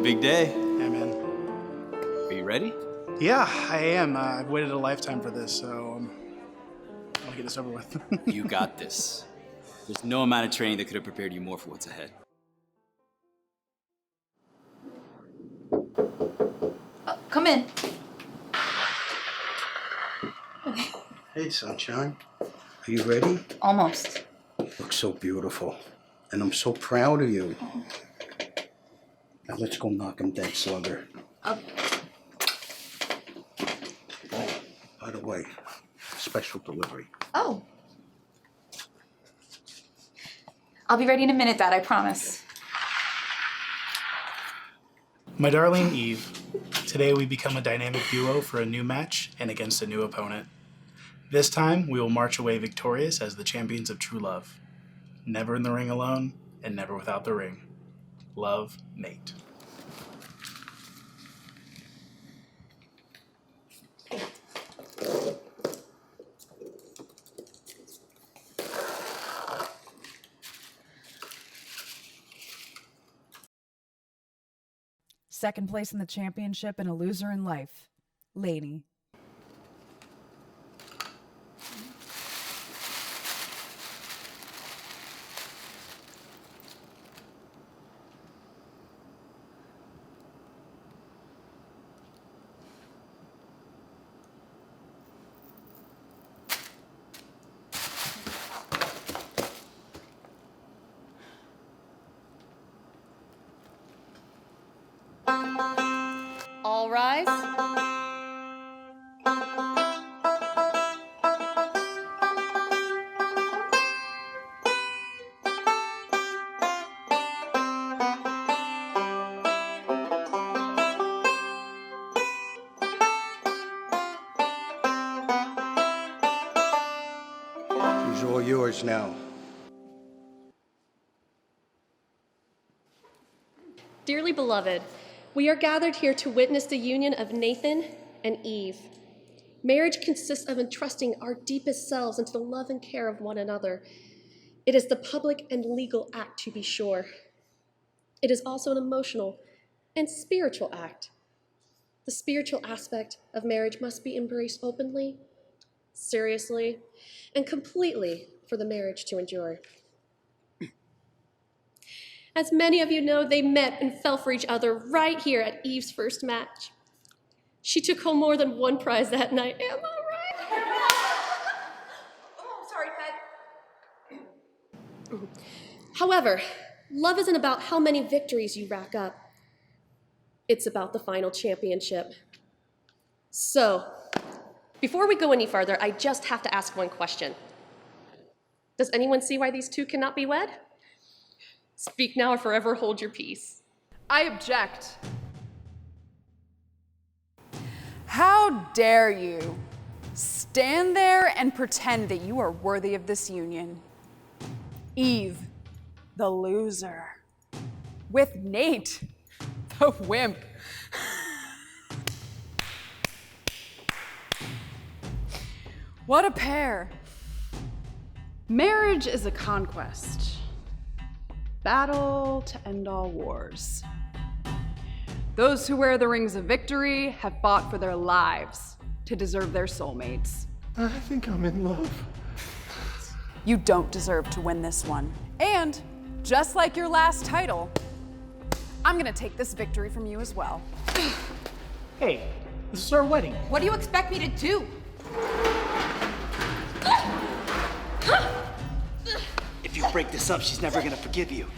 big day. Yeah, man. Are you ready? Yeah, I am. I've waited a lifetime for this, so I want to get this over with. You got this. There's no amount of training that could have prepared you more for what's ahead. Come in. Hey, sunshine. Are you ready? Almost. You look so beautiful. And I'm so proud of you. Now let's go knock him dead, slugger. Oh, by the way, special delivery. Oh. I'll be ready in a minute, Dad, I promise. My darling Eve, today we become a dynamic duo for a new match and against a new opponent. This time, we will march away victorious as the champions of true love. Never in the ring alone, and never without the ring. Love, Nate. Second place in the championship and a loser in life. Lainey. All rise. She's all yours now. Dearly beloved, we are gathered here to witness the union of Nathan and Eve. Marriage consists of entrusting our deepest selves into the love and care of one another. It is the public and legal act, to be sure. It is also an emotional and spiritual act. The spiritual aspect of marriage must be embraced openly, seriously, and completely for the marriage to endure. As many of you know, they met and fell for each other right here at Eve's first match. She took home more than one prize that night. Am I right? Oh, sorry, Pet. However, love isn't about how many victories you rack up. It's about the final championship. So, before we go any further, I just have to ask one question. Does anyone see why these two cannot be wed? Speak now or forever hold your peace. I object. How dare you stand there and pretend that you are worthy of this union? Eve, the loser, with Nate, the wimp. What a pair. Marriage is a conquest. Battle to end all wars. Those who wear the rings of victory have fought for their lives to deserve their soulmates. I think I'm in love. You don't deserve to win this one. And just like your last title, I'm gonna take this victory from you as well. Hey, this is our wedding. What do you expect me to do? If you break this up, she's never gonna forgive you.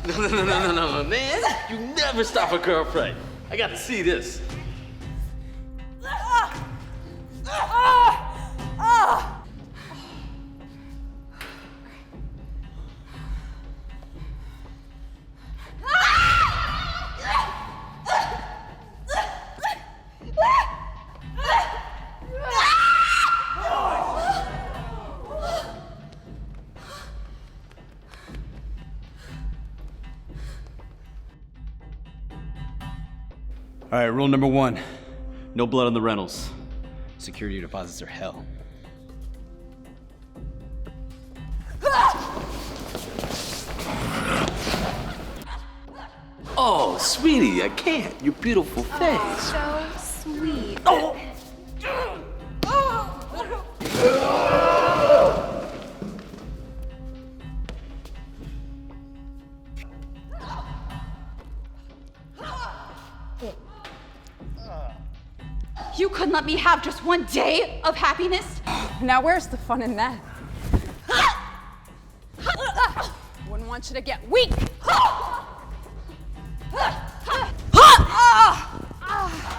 No, man. You never stop a girlfriend. I got to see this. All right, rule number 1. No blood on the rentals. Security deposits are hell. Oh, sweetie, I can't. Your beautiful face. So sweet. You couldn't let me have just one day of happiness? Now where's the fun in that? Wouldn't want you to get weak.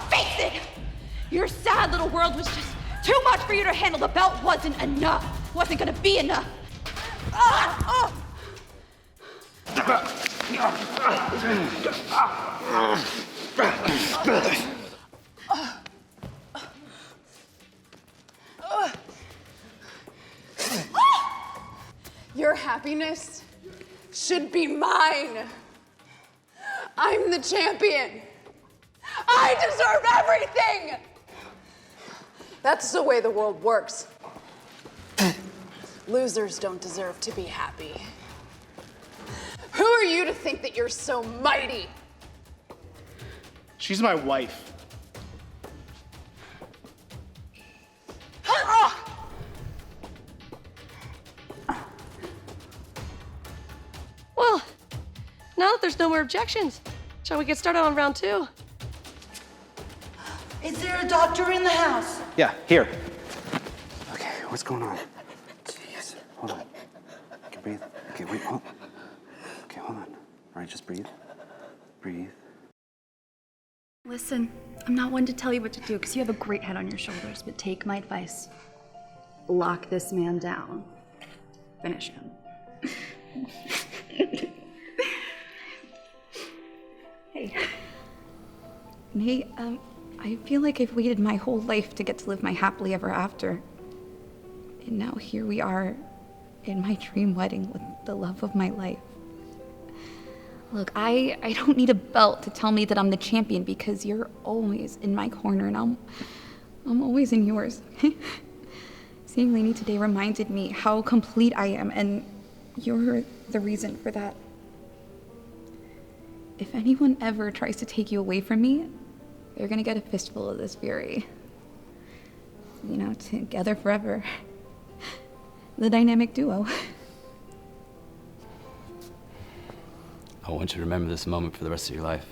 Face it! Your sad little world was just too much for you to handle. The belt wasn't enough. Wasn't gonna be enough. Your happiness should be mine. I'm the champion. I deserve everything. That's the way the world works. Losers don't deserve to be happy. Who are you to think that you're so mighty? She's my wife. Well, now that there's no more objections, shall we get started on round 2? Is there a doctor in the house? Yeah, here. Okay, what's going on? Jeez. Hold on. Okay, breathe. Okay, wait, hold. Okay, hold on. All right, just breathe. Breathe. Listen, I'm not one to tell you what to do because you have a great head on your shoulders, but take my advice. Lock this man down. Finish him. Hey. Nate, I feel like I've waited my whole life to get to live my happily ever after. And now here we are in my dream wedding with the love of my life. Look, I don't need a belt to tell me that I'm the champion because you're always in my corner and I'm always in yours. Seeing Lainey today reminded me how complete I am, and you're the reason for that. If anyone ever tries to take you away from me, they're gonna get a fistful of this fury. You know, together forever. The dynamic duo. I want you to remember this moment for the rest of your life.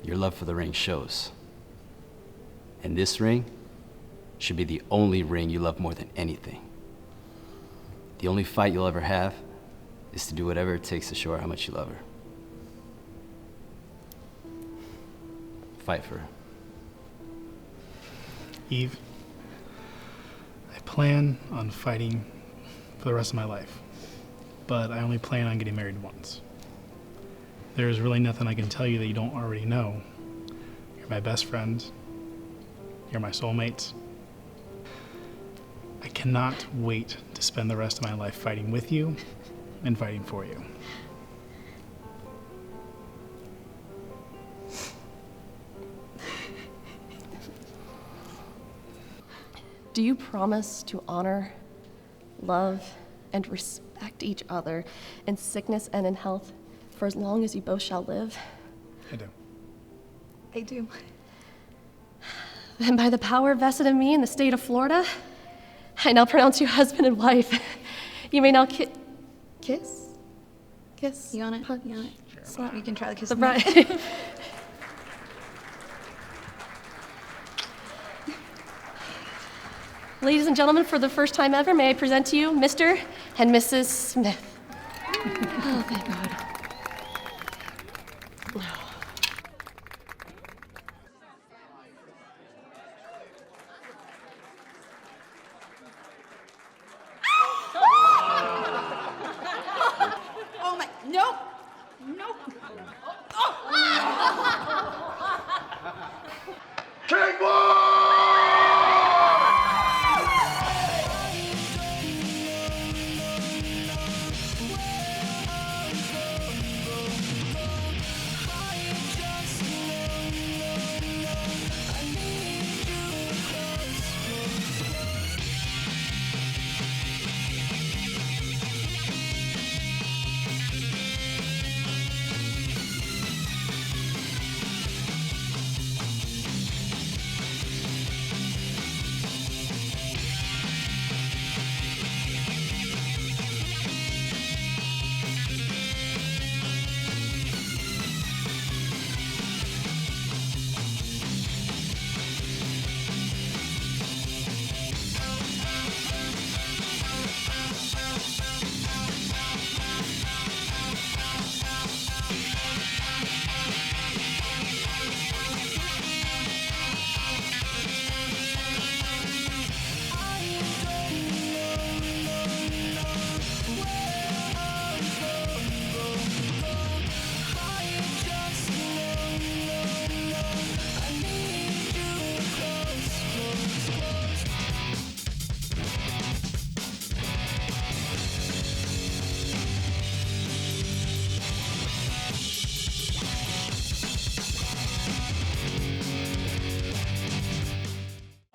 Your love for the ring shows. And this ring should be the only ring you love more than anything. The only fight you'll ever have is to do whatever it takes to show her how much you love her. Fight for her. Eve, I plan on fighting for the rest of my life, but I only plan on getting married once. There's really nothing I can tell you that you don't already know. You're my best friend. You're my soulmates. I cannot wait to spend the rest of my life fighting with you and fighting for you. Do you promise to honor, love, and respect each other in sickness and in health for as long as you both shall live? I do. I do. Then by the power vested in me in the state of Florida, I now pronounce you husband and wife. You may now kiss? Kiss? You want it? You want it? Sure. You can try to kiss The me. bride. Ladies and gentlemen, for the first time ever, may I present to you Mr. and Mrs. Smith. Oh, thank God. Oh my, nope. Nope.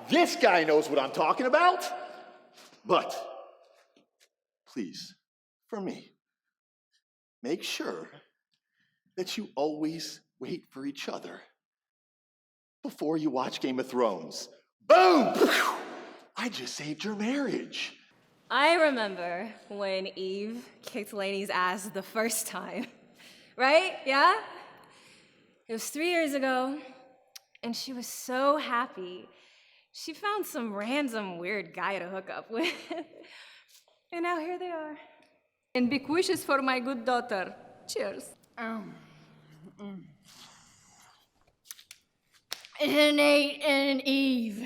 this guy knows what I'm talking about. But, please, for me, make sure that you always wait for each other before you watch Game of Thrones. Boom! I just saved your marriage. I remember when Eve kicked Lainey's ass the first time. Right? Yeah? It was 3 years ago, and she was so happy. She found some random weird guy to hook up with. And now here they are. And big wishes for my good daughter. Cheers. Nate and Eve.